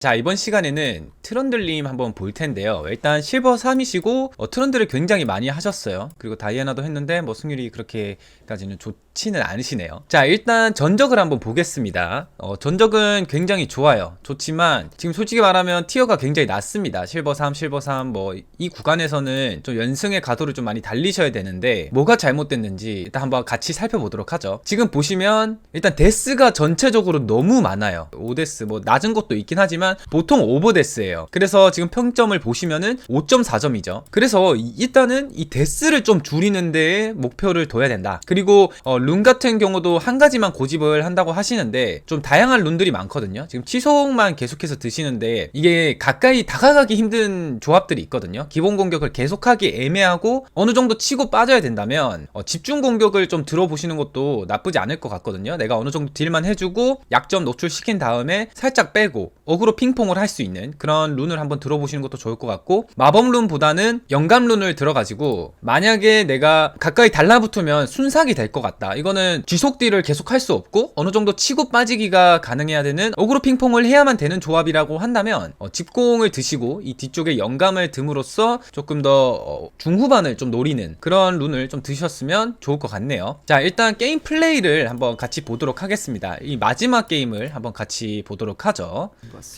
자, 이번 시간에는 트런들님 한번 볼 텐데요. 일단 실버 3이시고 트런들을 굉장히 많이 하셨어요. 그리고 다이애나도 했는데 승률이 그렇게까지는 좋지는 않으시네요. 자, 일단 전적을 한번 보겠습니다. 전적은 굉장히 좋아요. 좋지만 지금 솔직히 말하면 티어가 굉장히 낮습니다. 실버 3, 실버 3 이 구간에서는 좀 연승의 가도를 좀 많이 달리셔야 되는데 뭐가 잘못됐는지 일단 한번 같이 살펴보도록 하죠. 지금 보시면 일단 데스가 전체적으로 너무 많아요. 5데스 낮은 것도 있긴 하지만 보통 오버데스예요. 그래서 지금 평점을 보시면은 5.4점이죠. 그래서 일단은 이 데스를 좀 줄이는 데에 목표를 둬야 된다. 그리고 룬 같은 경우도 한 가지만 고집을 한다고 하시는데 좀 다양한 룬들이 많거든요. 지금 치속만 계속해서 드시는데 이게 가까이 다가가기 힘든 조합들이 있거든요. 기본 공격을 계속하기 애매하고 어느 정도 치고 빠져야 된다면 집중 공격을 좀 들어보시는 것도 나쁘지 않을 것 같거든요. 내가 어느 정도 딜만 해주고 약점 노출시킨 다음에 살짝 빼고 어그로 핑퐁을 할 수 있는 그런 룬을 한번 들어보시는 것도 좋을 것 같고, 마법 룬보다는 영감 룬을 들어가지고 만약에 내가 가까이 달라붙으면 순삭이 될 것 같다, 이거는 지속 딜을 계속 할 수 없고 어느 정도 치고 빠지기가 가능해야 되는 어그로 핑퐁을 해야만 되는 조합이라고 한다면 집공을 드시고 이 뒤쪽에 영감을 듬으로써 조금 더 중후반을 좀 노리는 그런 룬을 좀 드셨으면 좋을 것 같네요. 자, 일단 게임 플레이를 한번 같이 보도록 하겠습니다. 이 마지막 게임을 한번 같이 보도록 하죠.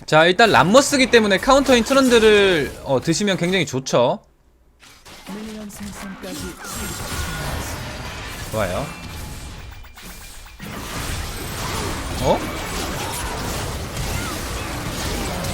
자, 일단 람머스기 때문에 카운터인 트런드를 드시면 굉장히 좋죠. 좋아요.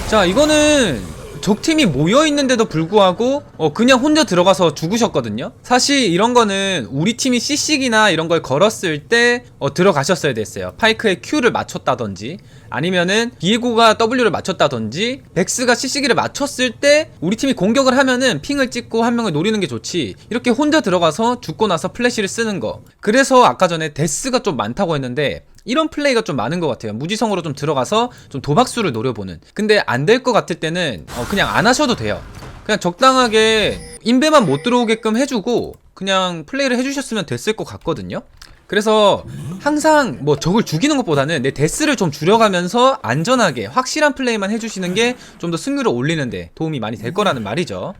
자, 이거는 적팀이 모여있는데도 불구하고 그냥 혼자 들어가서 죽으셨거든요. 사실 이런 거는 우리 팀이 CC기나 이런 걸 걸었을 때 들어가셨어야 됐어요. 파이크의 Q를 맞췄다든지 아니면은 비에고가 W를 맞췄다든지 백스가 CC기를 맞췄을 때 우리 팀이 공격을 하면은 핑을 찍고 한 명을 노리는 게 좋지, 이렇게 혼자 들어가서 죽고 나서 플래시를 쓰는 거. 그래서 아까 전에 데스가 좀 많다고 했는데 이런 플레이가 좀 많은 것 같아요. 무지성으로 좀 들어가서 좀 도박수를 노려보는. 근데 안 될 것 같을 때는 그냥 안 하셔도 돼요. 그냥 적당하게 인베만 못 들어오게끔 해주고 그냥 플레이를 해주셨으면 됐을 것 같거든요. 그래서 항상 적을 죽이는 것보다는 내 데스를 좀 줄여가면서 안전하게 확실한 플레이만 해주시는 게 좀 더 승률을 올리는데 도움이 많이 될 거라는 말이죠.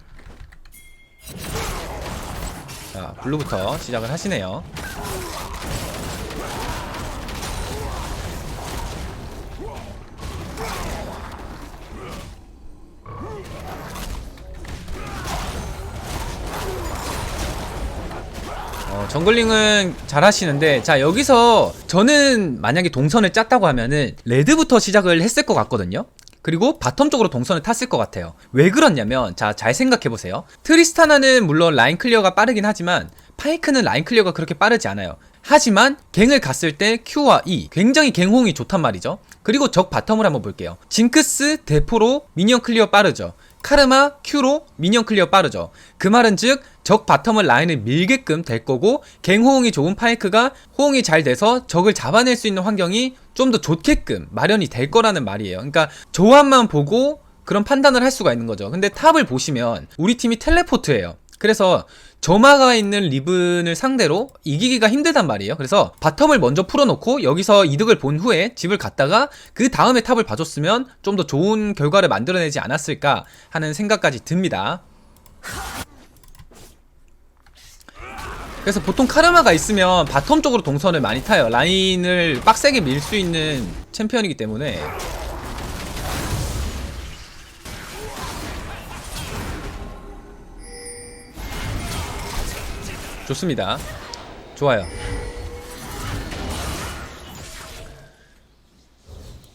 자, 블루부터 시작을 하시네요. 정글링은 잘 하시는데, 자, 여기서 저는 만약에 동선을 짰다고 하면은 레드부터 시작을 했을 것 같거든요. 그리고 바텀 쪽으로 동선을 탔을 것 같아요. 왜 그렇냐면, 자, 잘 생각해보세요. 트리스타나는 물론 라인 클리어가 빠르긴 하지만 파이크는 라인 클리어가 그렇게 빠르지 않아요. 하지만 갱을 갔을 때 Q와 E 굉장히 갱홍이 좋단 말이죠. 그리고 적 바텀을 한번 볼게요. 징크스, 대포로 미니언 클리어 빠르죠. 카르마, Q로 미니언 클리어 빠르죠. 그 말은 즉 적 바텀을 라인을 밀게끔 될 거고, 갱호응이 좋은 파이크가 호응이 잘 돼서 적을 잡아낼 수 있는 환경이 좀 더 좋게끔 마련이 될 거라는 말이에요. 그러니까 조합만 보고 그런 판단을 할 수가 있는 거죠. 근데 탑을 보시면 우리 팀이 텔레포트예요. 그래서 점화가 있는 리븐을 상대로 이기기가 힘들단 말이에요. 그래서 바텀을 먼저 풀어놓고 여기서 이득을 본 후에 집을 갔다가 그 다음에 탑을 봐줬으면 좀 더 좋은 결과를 만들어내지 않았을까 하는 생각까지 듭니다. 그래서 보통 카르마가 있으면 바텀 쪽으로 동선을 많이 타요. 라인을 빡세게 밀 수 있는 챔피언이기 때문에. 좋습니다. 좋아요.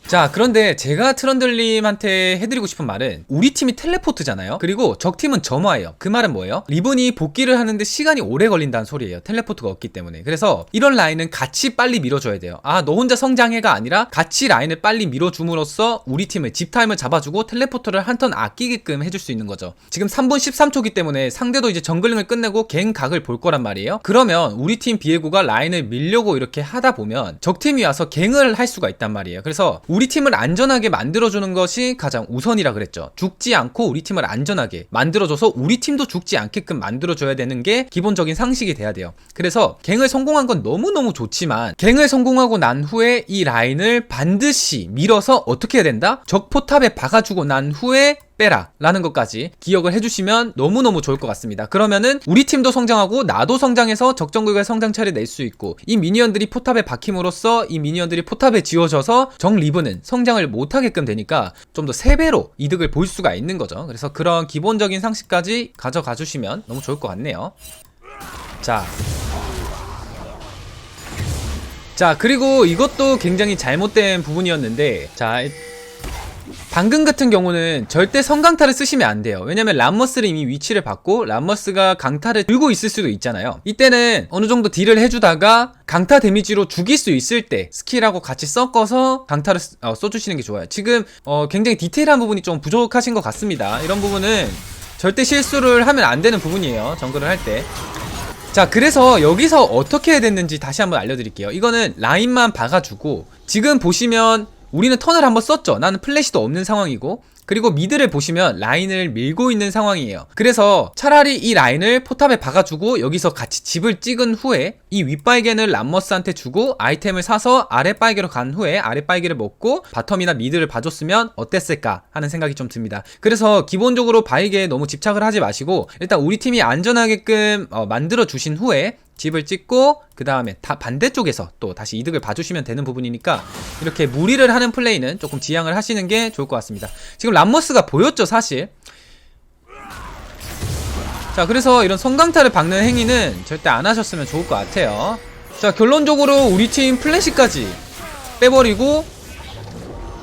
자, 그런데 제가 트런들님한테 해드리고 싶은 말은, 우리 팀이 텔레포트잖아요. 그리고 적팀은 점화예요. 그 말은 뭐예요? 리븐이 복귀를 하는데 시간이 오래 걸린다는 소리예요. 텔레포트가 없기 때문에. 그래서 이런 라인은 같이 빨리 밀어줘야 돼요. 아, 너 혼자 성장해가 아니라 같이 라인을 빨리 밀어줌으로써 우리 팀을 집타임을 잡아주고 텔레포트를 한 턴 아끼게끔 해줄 수 있는 거죠. 지금 3분 13초기 때문에 상대도 이제 정글링을 끝내고 갱 각을 볼 거란 말이에요. 그러면 우리 팀 비에고가 라인을 밀려고 이렇게 하다 보면 적팀이 와서 갱을 할 수가 있단 말이에요. 그래서 우리 우리 팀을 안전하게 만들어주는 것이 가장 우선이라 그랬죠. 죽지 않고 우리 팀을 안전하게 만들어줘서 우리 팀도 죽지 않게끔 만들어줘야 되는 게 기본적인 상식이 돼야 돼요. 그래서 갱을 성공한 건 너무너무 좋지만 갱을 성공하고 난 후에 이 라인을 반드시 밀어서 어떻게 해야 된다? 적 포탑에 박아주고 난 후에 빼라 라는 것까지 기억을 해주시면 너무너무 좋을 것 같습니다. 그러면은 우리 팀도 성장하고 나도 성장해서 적정글의 성장차를 낼 수 있고, 이 미니언들이 포탑에 박힘으로써 이 미니언들이 포탑에 지워져서 정 리브는 성장을 못하게끔 되니까 좀 더 3배로 이득을 볼 수가 있는 거죠. 그래서 그런 기본적인 상식까지 가져가 주시면 너무 좋을 것 같네요. 자, 그리고 이것도 굉장히 잘못된 부분이었는데, 자, 방금 같은 경우는 절대 성강타를 쓰시면 안 돼요. 왜냐면 람머스를 이미 위치를 받고 람머스가 강타를 들고 있을 수도 있잖아요. 이때는 어느 정도 딜을 해주다가 강타 데미지로 죽일 수 있을 때 스킬하고 같이 섞어서 강타를 써주시는 게 좋아요. 지금 굉장히 디테일한 부분이 좀 부족하신 것 같습니다. 이런 부분은 절대 실수를 하면 안 되는 부분이에요, 정글을 할 때. 자, 그래서 여기서 어떻게 해야 됐는지 다시 한번 알려드릴게요. 이거는 라인만 박아주고, 지금 보시면 우리는 턴을 한번 썼죠. 나는 플래시도 없는 상황이고, 그리고 미드를 보시면 라인을 밀고 있는 상황이에요. 그래서 차라리 이 라인을 포탑에 박아주고 여기서 같이 집을 찍은 후에 이 윗바이게는 람머스한테 주고 아이템을 사서 아랫바이게로 간 후에 아랫바이게를 먹고 바텀이나 미드를 봐줬으면 어땠을까 하는 생각이 좀 듭니다. 그래서 기본적으로 바이게에 너무 집착을 하지 마시고 일단 우리 팀이 안전하게끔 만들어 주신 후에 집을 찍고 그 다음에 반대쪽에서 또 다시 이득을 봐주시면 되는 부분이니까 이렇게 무리를 하는 플레이는 조금 지양을 하시는 게 좋을 것 같습니다. 지금 람머스가 보였죠, 사실. 자, 그래서 이런 성강타를 박는 행위는 절대 안 하셨으면 좋을 것 같아요. 자, 결론적으로 우리 팀 플래시까지 빼버리고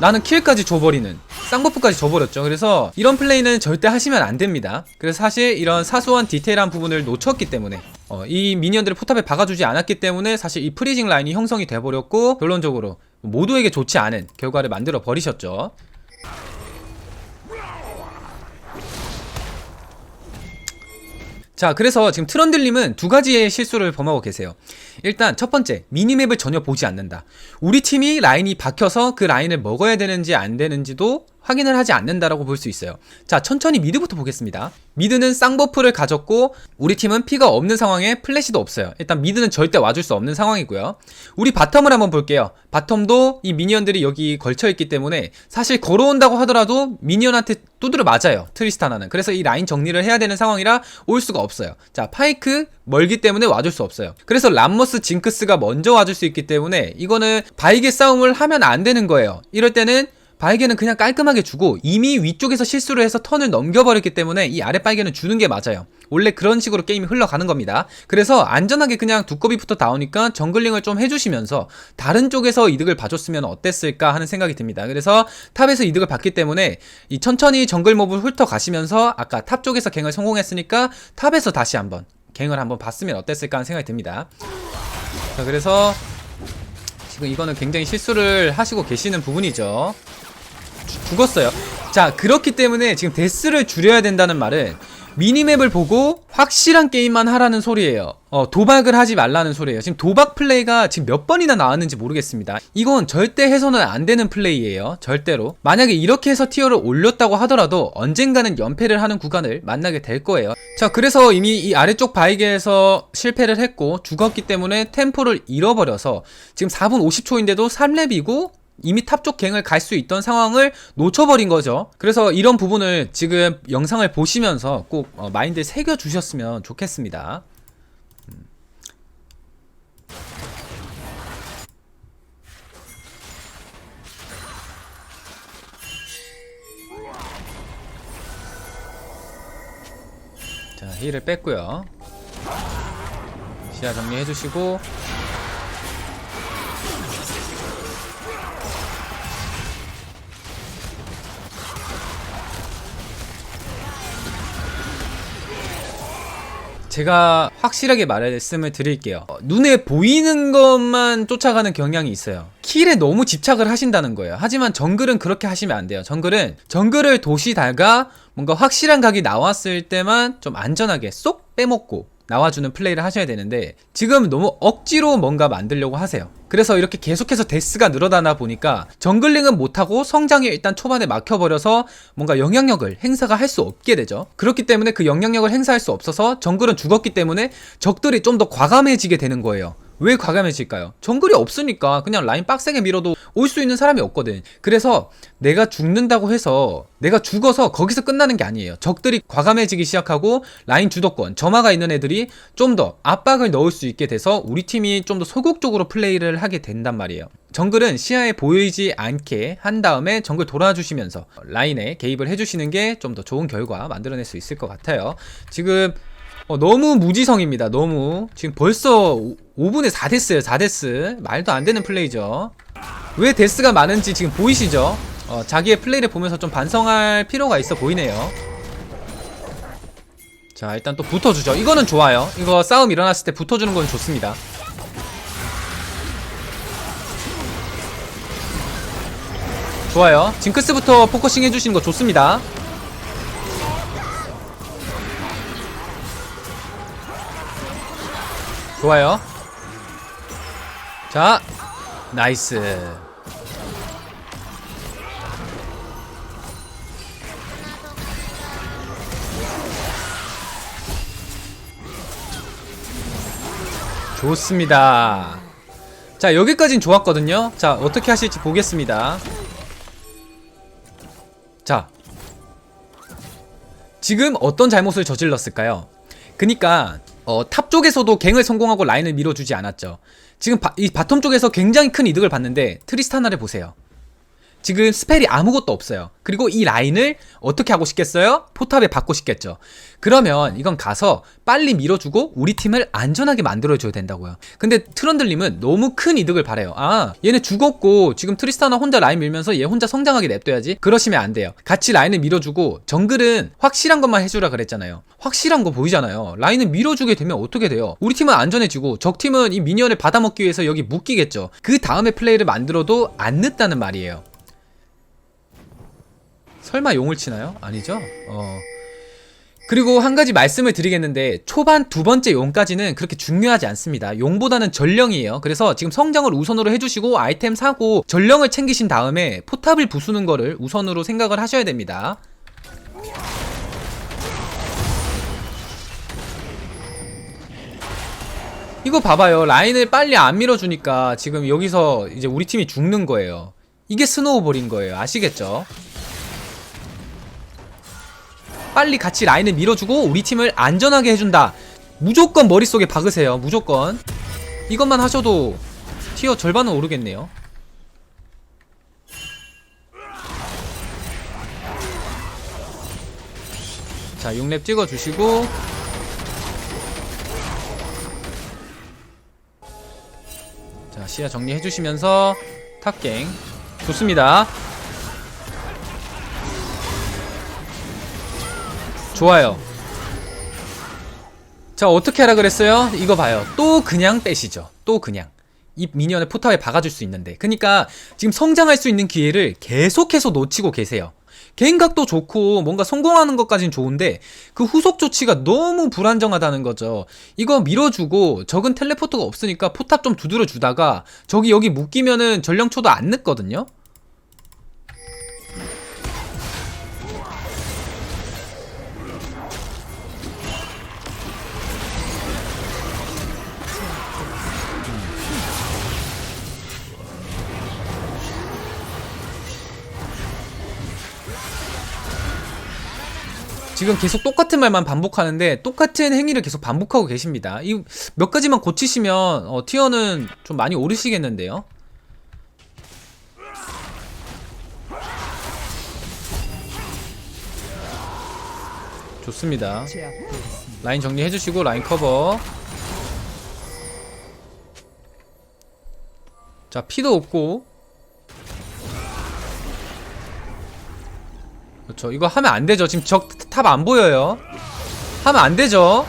나는 킬까지 줘버리는, 쌍버프까지 줘버렸죠. 그래서 이런 플레이는 절대 하시면 안 됩니다. 그래서 사실 이런 사소한 디테일한 부분을 놓쳤기 때문에 이 미니언들을 포탑에 박아주지 않았기 때문에 사실 이 프리징 라인이 형성이 돼버렸고 결론적으로 모두에게 좋지 않은 결과를 만들어 버리셨죠. 자, 그래서 지금 트런들님은 두 가지의 실수를 범하고 계세요. 일단 첫 번째, 미니맵을 전혀 보지 않는다. 우리 팀이 라인이 박혀서 그 라인을 먹어야 되는지 안 되는지도 확인을 하지 않는다라고 볼 수 있어요. 자, 천천히 미드부터 보겠습니다. 미드는 쌍버프를 가졌고 우리 팀은 피가 없는 상황에 플래시도 없어요. 일단 미드는 절대 와줄 수 없는 상황이고요. 우리 바텀을 한번 볼게요. 바텀도 이 미니언들이 여기 걸쳐있기 때문에 사실 걸어온다고 하더라도 미니언한테 두드려 맞아요, 트리스타나는. 그래서 이 라인 정리를 해야 되는 상황이라 올 수가 없어요. 자, 파이크 멀기 때문에 와줄 수 없어요. 그래서 람머스, 징크스가 먼저 와줄 수 있기 때문에 이거는 바이게 싸움을 하면 안 되는 거예요. 이럴 때는 바이게는 그냥 깔끔하게 주고 이미 위쪽에서 실수를 해서 턴을 넘겨버렸기 때문에 이 아래 바이게는 주는 게 맞아요. 원래 그런 식으로 게임이 흘러가는 겁니다. 그래서 안전하게 그냥 두꺼비부터 나오니까 정글링을 좀 해주시면서 다른 쪽에서 이득을 봐줬으면 어땠을까 하는 생각이 듭니다. 그래서 탑에서 이득을 봤기 때문에 이 천천히 정글 몹을 훑어가시면서 아까 탑 쪽에서 갱을 성공했으니까 탑에서 다시 한번 갱을 한번 봤으면 어땠을까 하는 생각이 듭니다. 자, 그래서 지금 이거는 굉장히 실수를 하시고 계시는 부분이죠. 죽었어요. 자, 그렇기 때문에 지금 데스를 줄여야 된다는 말은 미니맵을 보고 확실한 게임만 하라는 소리예요. 도박을 하지 말라는 소리예요. 지금 도박 플레이가 지금 몇 번이나 나왔는지 모르겠습니다. 이건 절대 해서는 안 되는 플레이예요. 절대로. 만약에 이렇게 해서 티어를 올렸다고 하더라도 언젠가는 연패를 하는 구간을 만나게 될 거예요. 자, 그래서 이미 이 아래쪽 바이게에서 실패를 했고 죽었기 때문에 템포를 잃어버려서 지금 4분 50초인데도 3렙이고 이미 탑쪽 갱을 갈 수 있던 상황을 놓쳐버린 거죠. 그래서 이런 부분을 지금 영상을 보시면서 꼭 마인드에 새겨주셨으면 좋겠습니다. 자, 힐을 뺐고요. 시야 정리해주시고 제가 확실하게 말씀을 드릴게요. 눈에 보이는 것만 쫓아가는 경향이 있어요. 킬에 너무 집착을 하신다는 거예요. 하지만 정글은 그렇게 하시면 안 돼요. 정글을 도시다가 뭔가 확실한 각이 나왔을 때만 좀 안전하게 쏙 빼먹고 나와주는 플레이를 하셔야 되는데 지금 너무 억지로 뭔가 만들려고 하세요. 그래서 이렇게 계속해서 데스가 늘어나다 보니까 정글링은 못하고 성장이 일단 초반에 막혀버려서 뭔가 영향력을 행사가 할 수 없게 되죠. 그렇기 때문에 그 영향력을 행사할 수 없어서 정글은 죽었기 때문에 적들이 좀 더 과감해지게 되는 거예요. 왜 과감해질까요? 정글이 없으니까 그냥 라인 빡세게 밀어도 올 수 있는 사람이 없거든. 그래서 내가 죽는다고 해서 내가 죽어서 거기서 끝나는 게 아니에요. 적들이 과감해지기 시작하고 라인 주도권, 점화가 있는 애들이 좀 더 압박을 넣을 수 있게 돼서 우리 팀이 좀 더 소극적으로 플레이를 하게 된단 말이에요. 정글은 시야에 보이지 않게 한 다음에 정글 돌아주시면서 라인에 개입을 해주시는 게 좀 더 좋은 결과 만들어낼 수 있을 것 같아요. 지금 너무 무지성입니다. 너무 지금 벌써 5분에 4데스예요. 4데스 말도 안 되는 플레이죠. 왜 데스가 많은지 지금 보이시죠? 자기의 플레이를 보면서 좀 반성할 필요가 있어 보이네요. 자, 일단 또 붙어주죠. 이거는 좋아요. 이거 싸움 일어났을 때 붙어주는 건 좋습니다. 좋아요. 징크스부터 포커싱 해주시는 거 좋습니다. 좋아요. 자, 나이스. 좋습니다. 자, 여기까진 좋았거든요. 자, 어떻게 하실지 보겠습니다. 자, 지금 어떤 잘못을 저질렀을까요? 그니까 탑 쪽에서도 갱을 성공하고 라인을 밀어주지 않았죠. 지금 이 바텀 쪽에서 굉장히 큰 이득을 봤는데 트리스타나를 보세요. 지금 스펠이 아무것도 없어요. 그리고 이 라인을 어떻게 하고 싶겠어요? 포탑에 받고 싶겠죠. 그러면 이건 가서 빨리 밀어주고 우리 팀을 안전하게 만들어줘야 된다고요. 근데 트런들님은 너무 큰 이득을 바래요. 아, 얘네 죽었고 지금 트리스타나 혼자 라인 밀면서 얘 혼자 성장하게 냅둬야지. 그러시면 안 돼요. 같이 라인을 밀어주고 정글은 확실한 것만 해주라 그랬잖아요. 확실한 거 보이잖아요. 라인을 밀어주게 되면 어떻게 돼요? 우리 팀은 안전해지고 적팀은 이 미니언을 받아먹기 위해서 여기 묶이겠죠. 그 다음에 플레이를 만들어도 안 늦다는 말이에요. 설마 용을 치나요? 아니죠? 그리고 한 가지 말씀을 드리겠는데 초반 두 번째 용까지는 그렇게 중요하지 않습니다. 용보다는 전령이에요. 그래서 지금 성장을 우선으로 해주시고 아이템 사고 전령을 챙기신 다음에 포탑을 부수는 거를 우선으로 생각을 하셔야 됩니다. 이거 봐봐요. 라인을 빨리 안 밀어주니까 지금 여기서 이제 우리 팀이 죽는 거예요. 이게 스노우볼인 거예요. 아시겠죠? 빨리 같이 라인을 밀어주고 우리 팀을 안전하게 해준다. 무조건 머릿속에 박으세요. 무조건. 이것만 하셔도 티어 절반은 오르겠네요. 자, 6렙 찍어주시고 자, 시야 정리해주시면서 탑갱 좋습니다. 좋아요. 자, 어떻게 하라 그랬어요? 이거 봐요. 또 그냥 빼시죠. 또 그냥 이 미니언을 포탑에 박아줄 수 있는데, 그러니까 지금 성장할 수 있는 기회를 계속해서 놓치고 계세요. 개인각도 좋고 뭔가 성공하는 것까진 좋은데 그 후속 조치가 너무 불안정하다는 거죠. 이거 밀어주고 적은 텔레포트가 없으니까 포탑 좀 두드려 주다가 적이 여기 묶이면은 전령초도 안 늦거든요. 지금 계속 똑같은 말만 반복하는데 똑같은 행위를 계속 반복하고 계십니다. 이 몇 가지만 고치시면 티어는 좀 많이 오르시겠는데요. 좋습니다. 라인 정리해주시고 라인 커버. 자, 피도 없고. 그렇죠. 이거 하면 안 되죠. 지금 적 탑 안 보여요. 하면 안 되죠.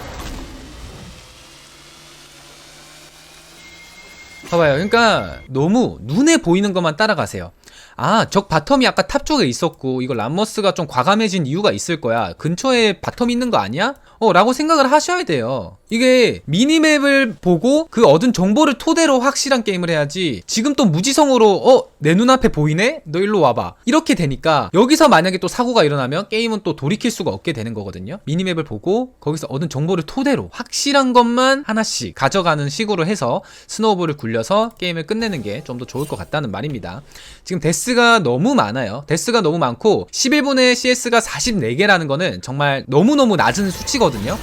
봐봐요. 그러니까 너무 눈에 보이는 것만 따라가세요. 아, 적 바텀이 아까 탑 쪽에 있었고 이거 람머스가 좀 과감해진 이유가 있을 거야. 근처에 바텀이 있는 거 아니야? 라고 생각을 하셔야 돼요. 이게 미니맵을 보고 그 얻은 정보를 토대로 확실한 게임을 해야지, 지금 또 무지성으로 내 눈앞에 보이네? 너 일로 와봐, 이렇게 되니까 여기서 만약에 또 사고가 일어나면 게임은 또 돌이킬 수가 없게 되는 거거든요. 미니맵을 보고 거기서 얻은 정보를 토대로 확실한 것만 하나씩 가져가는 식으로 해서 스노우볼을 굴려서 게임을 끝내는 게 좀 더 좋을 것 같다는 말입니다. 지금 데스가 너무 많아요. 데스가 너무 많고 11분에 CS가 44개라는 거는 정말 너무너무 낮은 수치거든요.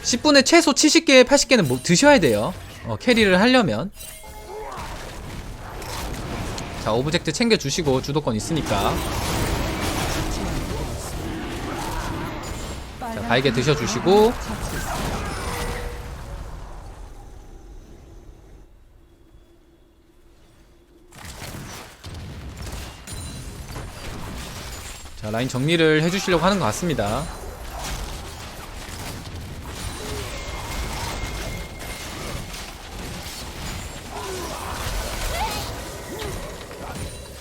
10분에 최소 70개, 80개는 뭐 드셔야 돼요. 캐리를 하려면. 자, 오브젝트 챙겨주시고 주도권 있으니까. 자, 바이게 드셔주시고. 자, 라인 정리를 해주시려고 하는 것 같습니다.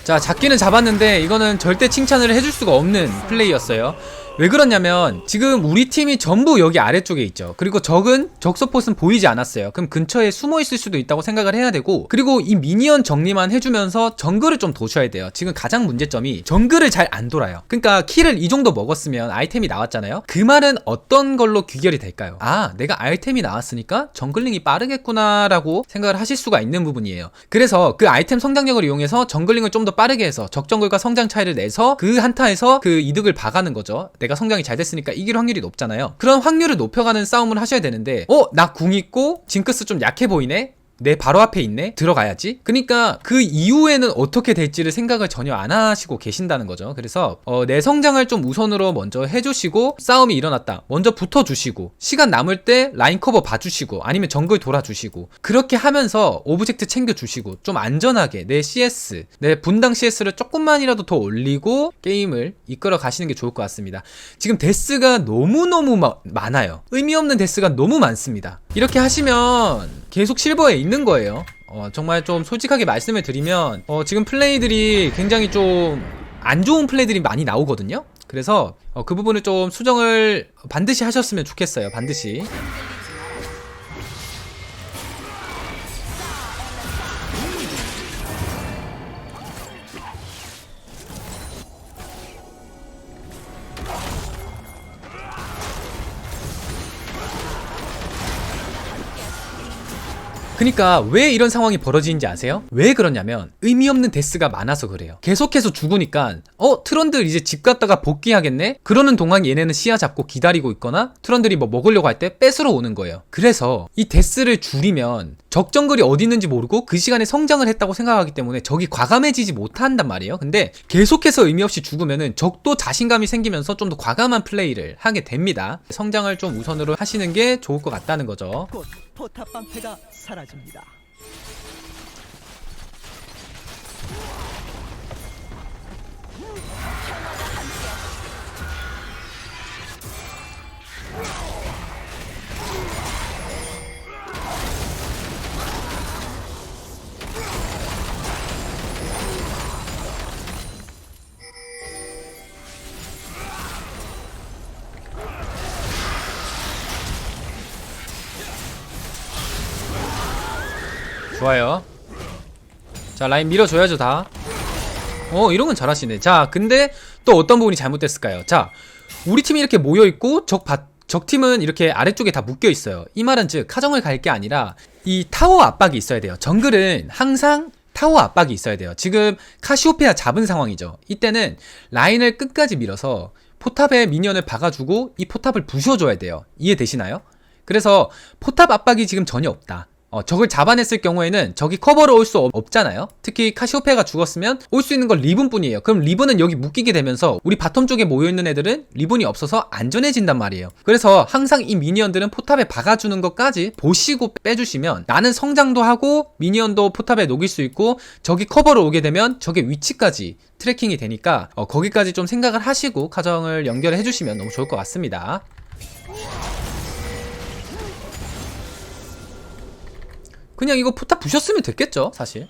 자, 잡기는 잡았는데 이거는 절대 칭찬을 해줄 수가 없는 플레이였어요. 왜 그러냐면 지금 우리 팀이 전부 여기 아래쪽에 있죠. 그리고 적 서폿은 보이지 않았어요. 그럼 근처에 숨어 있을 수도 있다고 생각을 해야 되고, 그리고 이 미니언 정리만 해주면서 정글을 좀 도셔야 돼요. 지금 가장 문제점이 정글을 잘 안 돌아요. 그러니까 킬을 이 정도 먹었으면 아이템이 나왔잖아요. 그 말은 어떤 걸로 귀결이 될까요? 아, 내가 아이템이 나왔으니까 정글링이 빠르겠구나 라고 생각을 하실 수가 있는 부분이에요. 그래서 그 아이템 성장력을 이용해서 정글링을 좀 더 빠르게 해서 적정글과 성장 차이를 내서 그 한타에서 그 이득을 봐가는 거죠. 내가 성장이 잘 됐으니까 이길 확률이 높잖아요. 그런 확률을 높여가는 싸움을 하셔야 되는데, 나 궁 있고 징크스 좀 약해 보이네? 내 바로 앞에 있네? 들어가야지. 그러니까 그 이후에는 어떻게 될지를 생각을 전혀 안 하시고 계신다는 거죠. 그래서 내 성장을 좀 우선으로 먼저 해주시고, 싸움이 일어났다 먼저 붙어주시고, 시간 남을 때 라인 커버 봐주시고, 아니면 정글 돌아주시고, 그렇게 하면서 오브젝트 챙겨주시고 좀 안전하게 내 CS, 내 분당 CS를 조금만이라도 더 올리고 게임을 이끌어 가시는 게 좋을 것 같습니다. 지금 데스가 너무너무 많아요. 의미 없는 데스가 너무 많습니다. 이렇게 하시면 계속 실버에 있는 거예요. 정말 좀 솔직하게 말씀을 드리면 지금 플레이들이 굉장히 좀 안 좋은 플레이들이 많이 나오거든요. 그래서 그 부분을 좀 수정을 반드시 하셨으면 좋겠어요. 반드시. 그니까 왜 이런 상황이 벌어지는지 아세요? 왜 그러냐면 의미 없는 데스가 많아서 그래요. 계속해서 죽으니까 트런들 이제 집 갔다가 복귀하겠네? 그러는 동안 얘네는 시야 잡고 기다리고 있거나 트런들이 뭐 먹으려고 할 때 뺏으러 오는 거예요. 그래서 이 데스를 줄이면 적정글이 어디 있는지 모르고 그 시간에 성장을 했다고 생각하기 때문에 적이 과감해지지 못한단 말이에요. 근데 계속해서 의미 없이 죽으면은 적도 자신감이 생기면서 좀 더 과감한 플레이를 하게 됩니다. 성장을 좀 우선으로 하시는 게 좋을 것 같다는 거죠. 곧 포탑 방패가 사라집니다. 좋아요. 자, 라인 밀어줘야죠 다. 이런건 잘하시네. 자, 근데 또 어떤 부분이 잘못됐을까요? 자, 우리 팀이 이렇게 모여있고 적팀은 이렇게 아래쪽에 다 묶여있어요. 이 말은 즉 카정을 갈 게 아니라 이 타워 압박이 있어야 돼요. 정글은 항상 타워 압박이 있어야 돼요. 지금 카시오페아 잡은 상황이죠. 이때는 라인을 끝까지 밀어서 포탑에 미니언을 박아주고 이 포탑을 부셔줘야 돼요. 이해되시나요? 그래서 포탑 압박이 지금 전혀 없다. 적을 잡아냈을 경우에는 적이 커버로 올 수 없잖아요. 특히 카시오페아가 죽었으면 올 수 있는 건 리븐뿐이에요. 그럼 리븐은 여기 묶이게 되면서 우리 바텀 쪽에 모여있는 애들은 리븐이 없어서 안전해진단 말이에요. 그래서 항상 이 미니언들은 포탑에 박아주는 것까지 보시고 빼주시면 나는 성장도 하고 미니언도 포탑에 녹일 수 있고, 적이 커버로 오게 되면 적의 위치까지 트래킹이 되니까 거기까지 좀 생각을 하시고 가정을 연결해 주시면 너무 좋을 것 같습니다. 그냥 이거 포탑 부셨으면 됐겠죠, 사실.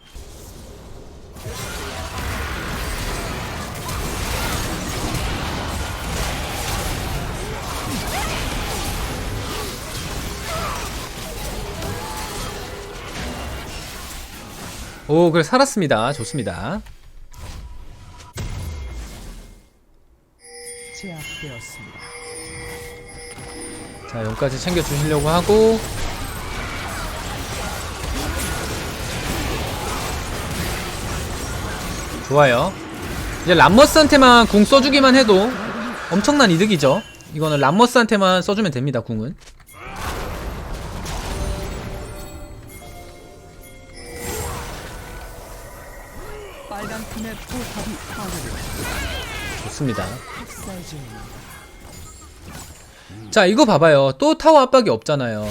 오, 그래 살았습니다. 좋습니다. 제압되었습니다. 자, 여기까지 챙겨주시려고 하고. 좋아요. 이제 람머스한테만 궁 써주기만 해도 엄청난 이득이죠. 이거는 람머스한테만 써주면 됩니다. 궁은. 빨간 팀의 포탑이 파괴되었습니다. 좋습니다. 학살 중입니다. 자, 이거 봐봐요. 또 타워 압박이 없잖아요.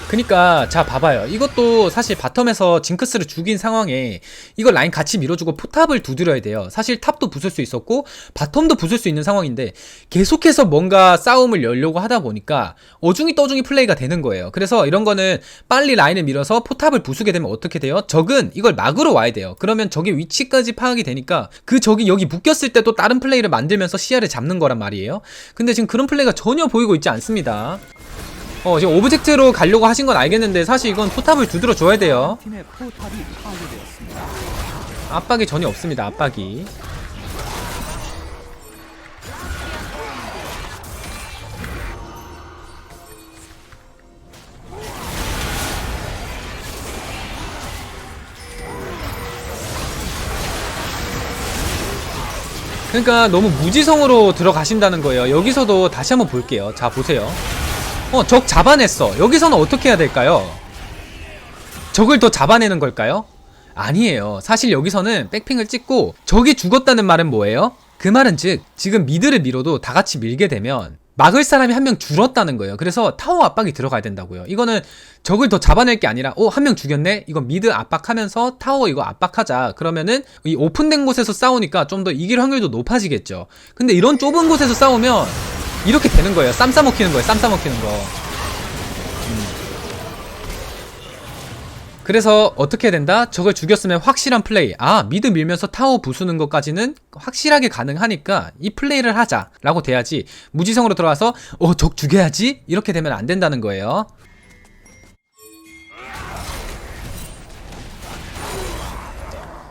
그니까 자 봐봐요. 이것도 사실 바텀에서 징크스를 죽인 상황에 이거 라인 같이 밀어주고 포탑을 두드려야 돼요. 사실 탑도 부술 수 있었고 바텀도 부술 수 있는 상황인데 계속해서 뭔가 싸움을 열려고 하다 보니까 어중이 떠중이 플레이가 되는 거예요. 그래서 이런 거는 빨리 라인을 밀어서 포탑을 부수게 되면 어떻게 돼요? 적은 이걸 막으러 와야 돼요. 그러면 적의 위치까지 파악이 되니까 그 적이 여기 묶였을 때 또 다른 플레이를 만들면서 시야를 잡는 거란 말이에요. 근데 지금 그런 플레이가 전혀 보이고 있지 않습니다. 지금 오브젝트로 가려고 하신 건 알겠는데 사실 이건 포탑을 두드려 줘야 돼요. 팀의 포탑이 파괴되었습니다. 압박이 전혀 없습니다. 압박이. 그러니까 너무 무지성으로 들어가신다는 거예요. 여기서도 다시 한번 볼게요. 자, 보세요. 적 잡아냈어. 여기서는 어떻게 해야 될까요? 적을 더 잡아내는 걸까요? 아니에요. 사실 여기서는 백핑을 찍고 적이 죽었다는 말은 뭐예요? 그 말은 즉 지금 미드를 밀어도 다 같이 밀게 되면 막을 사람이 한 명 줄었다는 거예요. 그래서 타워 압박이 들어가야 된다고요. 이거는 적을 더 잡아낼 게 아니라 한 명 죽였네? 이거 미드 압박하면서 타워 이거 압박하자. 그러면은 이 오픈된 곳에서 싸우니까 좀 더 이길 확률도 높아지겠죠. 근데 이런 좁은 곳에서 싸우면 이렇게 되는 거예요. 쌈 싸먹히는 거예요. 쌈 싸먹히는 거. 그래서 어떻게 해야 된다? 적을 죽였으면 확실한 플레이. 미드 밀면서 타워 부수는 것까지는 확실하게 가능하니까 이 플레이를 하자 라고 돼야지 무지성으로 들어가서 적 죽여야지? 이렇게 되면 안 된다는 거예요.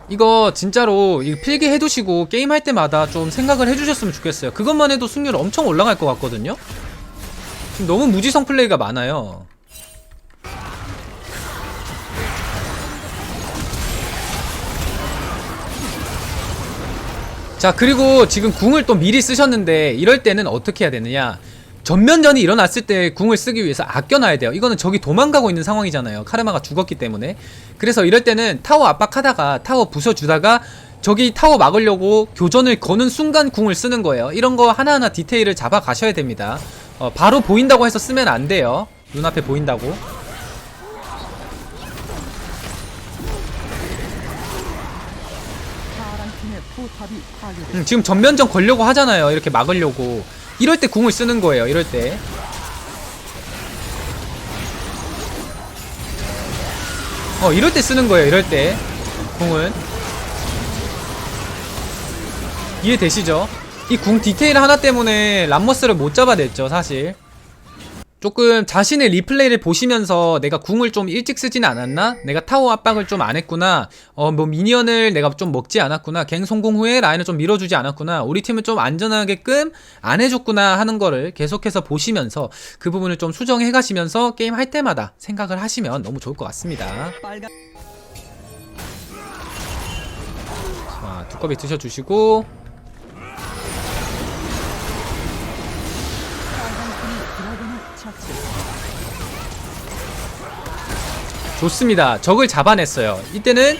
이거 진짜로 이거 필기해 두시고 게임할 때마다 좀 생각을 해주셨으면 좋겠어요. 그것만 해도 승률 엄청 올라갈 것 같거든요. 지금 너무 무지성 플레이가 많아요. 자, 그리고 지금 궁을 또 미리 쓰셨는데 이럴 때는 어떻게 해야 되느냐. 전면전이 일어났을 때 궁을 쓰기 위해서 아껴놔야 돼요. 이거는 적이 도망가고 있는 상황이잖아요. 카르마가 죽었기 때문에. 그래서 이럴 때는 타워 압박하다가 타워 부숴주다가 적이 타워 막으려고 교전을 거는 순간 궁을 쓰는 거예요. 이런 거 하나하나 디테일을 잡아 가셔야 됩니다. 바로 보인다고 해서 쓰면 안 돼요. 눈앞에 보인다고. 파란 팀의 포탑이 파괴되었습니다. 지금 전면전 걸려고 하잖아요. 이렇게 막으려고. 이럴 때 궁을 쓰는 거예요. 이럴 때. 이럴 때 쓰는 거예요. 이럴 때 궁은. 이해되시죠? 이 궁 디테일 하나 때문에 람머스를 못 잡아냈죠. 사실 조금 자신의 리플레이를 보시면서 내가 궁을 좀 일찍 쓰진 않았나? 내가 타워 압박을 좀 안 했구나. 미니언을 내가 좀 먹지 않았구나. 갱 성공 후에 라인을 좀 밀어주지 않았구나. 우리 팀을 좀 안전하게끔 안 해줬구나 하는 거를 계속해서 보시면서 그 부분을 좀 수정해 가시면서 게임 할 때마다 생각을 하시면 너무 좋을 것 같습니다. 빨간 자, 두꺼비 드셔주시고. 팀이 드래곤을 처치했습니다. 좋습니다. 적을 잡아냈어요. 이때는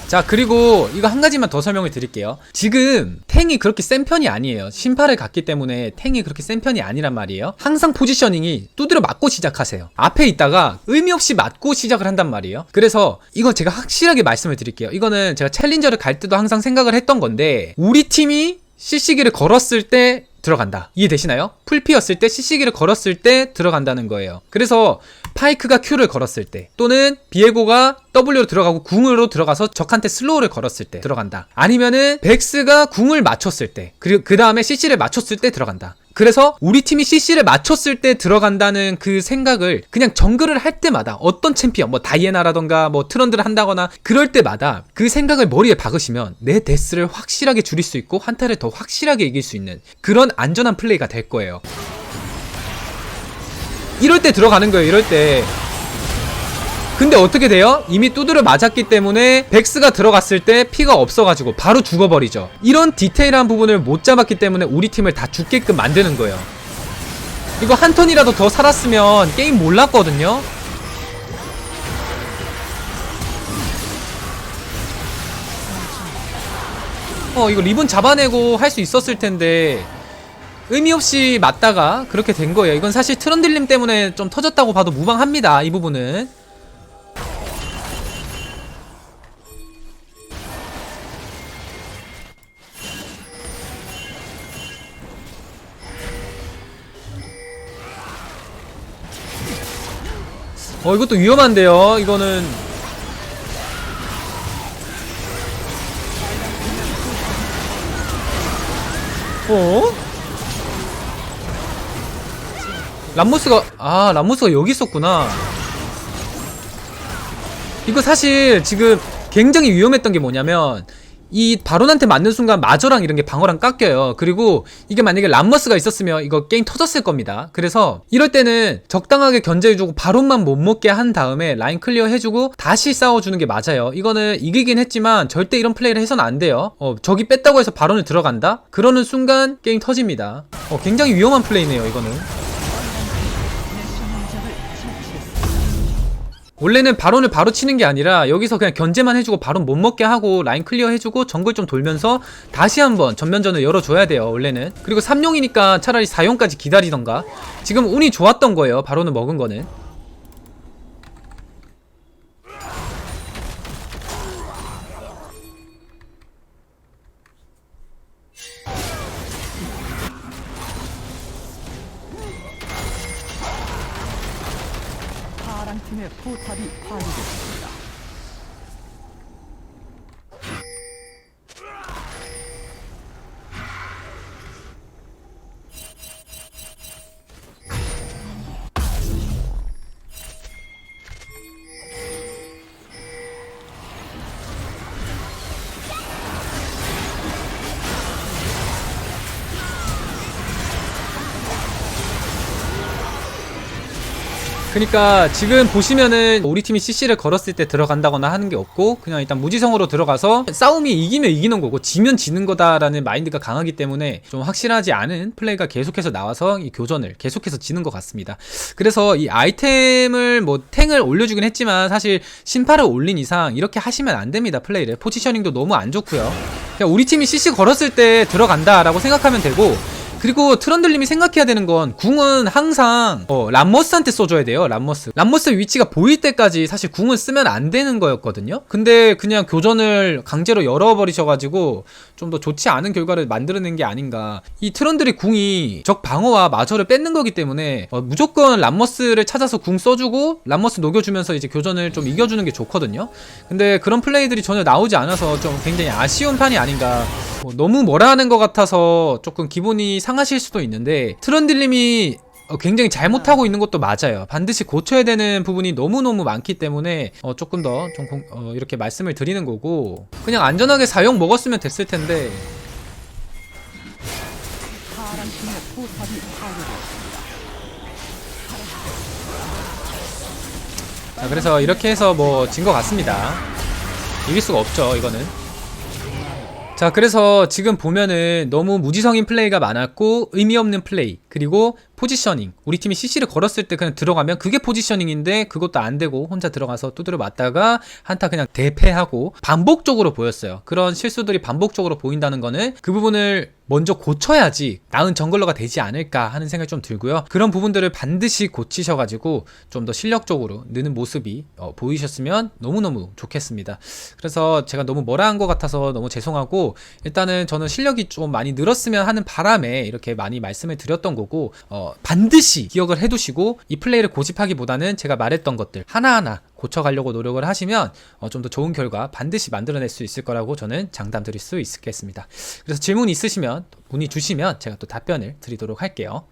자, 그리고 이거 한 가지만 더 설명을 드릴게요. 지금 탱이 그렇게 센 편이 아니에요. 신파를 갔기 때문에 탱이 그렇게 센 편이 아니란 말이에요. 항상 포지셔닝이 두드려 맞고 시작하세요. 앞에 있다가 의미 없이 맞고 시작을 한단 말이에요. 그래서 이거 제가 확실하게 말씀을 드릴게요. 이거는 제가 챌린저를 갈 때도 항상 생각을 했던 건데 우리 팀이 CC기를 걸었을 때 들어간다. 이해되시나요? 풀피였을 때 CC기를 걸었을 때 들어간다는 거예요. 그래서 파이크가 Q를 걸었을 때 또는 비에고가 W로 들어가고 궁으로 들어가서 적한테 슬로우를 걸었을 때 들어간다. 아니면은 백스가 궁을 맞췄을 때 그리고 그 다음에 CC를 맞췄을 때 들어간다. 그래서 우리 팀이 CC를 맞췄을 때 들어간다는 그 생각을 그냥 정글을 할 때마다 어떤 챔피언 뭐 다이애나라던가 뭐 트런드를 한다거나 그럴 때마다 그 생각을 머리에 박으시면 내 데스를 확실하게 줄일 수 있고 한타를 더 확실하게 이길 수 있는 그런 안전한 플레이가 될 거예요. 이럴 때 들어가는 거예요. 이럴 때. 근데 어떻게 돼요? 이미 두드려 맞았기 때문에 백스가 들어갔을 때 피가 없어가지고 바로 죽어버리죠. 이런 디테일한 부분을 못 잡았기 때문에 우리 팀을 다 죽게끔 만드는 거예요. 이거 한 턴이라도 더 살았으면 게임 몰랐거든요. 이거 리본 잡아내고 할 수 있었을 텐데 의미 없이 맞다가 그렇게 된 거예요. 이건 사실 트런들림 때문에 좀 터졌다고 봐도 무방합니다. 이 부분은. 이것도 위험한데요. 이거는 람모스가 여기 있었구나. 이거 사실 지금 굉장히 위험했던 게 뭐냐면 이 바론한테 맞는 순간 마저랑 이런 게 방어랑 깎여요. 그리고 이게 만약에 람머스가 있었으면 이거 게임 터졌을 겁니다. 그래서 이럴 때는 적당하게 견제해주고 바론만 못 먹게 한 다음에 라인 클리어 해주고 다시 싸워주는 게 맞아요. 이거는 이기긴 했지만 절대 이런 플레이를 해서는 안 돼요. 적이 뺐다고 해서 바론을 들어간다? 그러는 순간 게임 터집니다. 굉장히 위험한 플레이네요. 이거는 원래는 바론을 바로 치는 게 아니라 여기서 그냥 견제만 해주고 바론 못 먹게 하고 라인 클리어 해주고 정글 좀 돌면서 다시 한번 전면전을 열어줘야 돼요. 원래는. 그리고 3용이니까 차라리 4용까지 기다리던가. 지금 운이 좋았던 거예요. 바론을 먹은 거는. 파랑팀의 포탑이 파괴됐습니다. 그니까 지금 보시면은 우리 팀이 CC를 걸었을 때 들어간다거나 하는 게 없고 그냥 일단 무지성으로 들어가서 싸움이 이기면 이기는 거고 지면 지는 거다라는 마인드가 강하기 때문에 좀 확실하지 않은 플레이가 계속해서 나와서 이 교전을 계속해서 지는 것 같습니다. 그래서 이 아이템을 뭐 탱을 올려주긴 했지만 사실 신파를 올린 이상 이렇게 하시면 안 됩니다. 플레이를. 포지셔닝도 너무 안 좋고요. 그냥 우리 팀이 CC 걸었을 때 들어간다라고 생각하면 되고 그리고 트런들님이 생각해야 되는 건 궁은 항상 람머스한테 써줘야 돼요. 람머스 위치가 보일 때까지 사실 궁은 쓰면 안 되는 거였거든요. 근데 그냥 교전을 강제로 열어버리셔가지고 좀 더 좋지 않은 결과를 만들어낸 게 아닌가. 이 트런들이 궁이 적 방어와 마저를 뺏는 거기 때문에 무조건 람머스를 찾아서 궁 써주고 람머스 녹여주면서 이제 교전을 좀 이겨주는 게 좋거든요. 근데 그런 플레이들이 전혀 나오지 않아서 좀 굉장히 아쉬운 판이 아닌가. 너무 뭐라 하는 것 같아서 조금 기분이 상하실 수도 있는데 트런들님이 굉장히 잘못하고 있는 것도 맞아요. 반드시 고쳐야 되는 부분이 너무너무 많기 때문에 조금 더 좀 이렇게 말씀을 드리는 거고 그냥 안전하게 사용 먹었으면 됐을 텐데. 파랑팀의 포탑이 파괴되었습니다. 자, 그래서 이렇게 해서 뭐 진 것 같습니다. 이길 수가 없죠 이거는. 자, 그래서 지금 보면은 너무 무지성인 플레이가 많았고 의미 없는 플레이 그리고 포지셔닝, 우리 팀이 CC를 걸었을 때 그냥 들어가면 그게 포지셔닝인데 그것도 안 되고 혼자 들어가서 두드려 맞다가 한타 그냥 대패하고 반복적으로 보였어요. 그런 실수들이 반복적으로 보인다는 거는 그 부분을 먼저 고쳐야지 나은 정글러가 되지 않을까 하는 생각이 좀 들고요. 그런 부분들을 반드시 고치셔가지고 좀 더 실력적으로 느는 모습이 보이셨으면 너무너무 좋겠습니다. 그래서 제가 너무 뭐라 한 것 같아서 너무 죄송하고, 일단은 저는 실력이 좀 많이 늘었으면 하는 바람에 이렇게 많이 말씀을 드렸던 거고, 반드시 기억을 해두시고 이 플레이를 고집하기보다는 제가 말했던 것들 하나하나 고쳐가려고 노력을 하시면 좀 더 좋은 결과 반드시 만들어낼 수 있을 거라고 저는 장담 드릴 수 있겠습니다. 그래서 질문 있으시면 문의 주시면 제가 또 답변을 드리도록 할게요.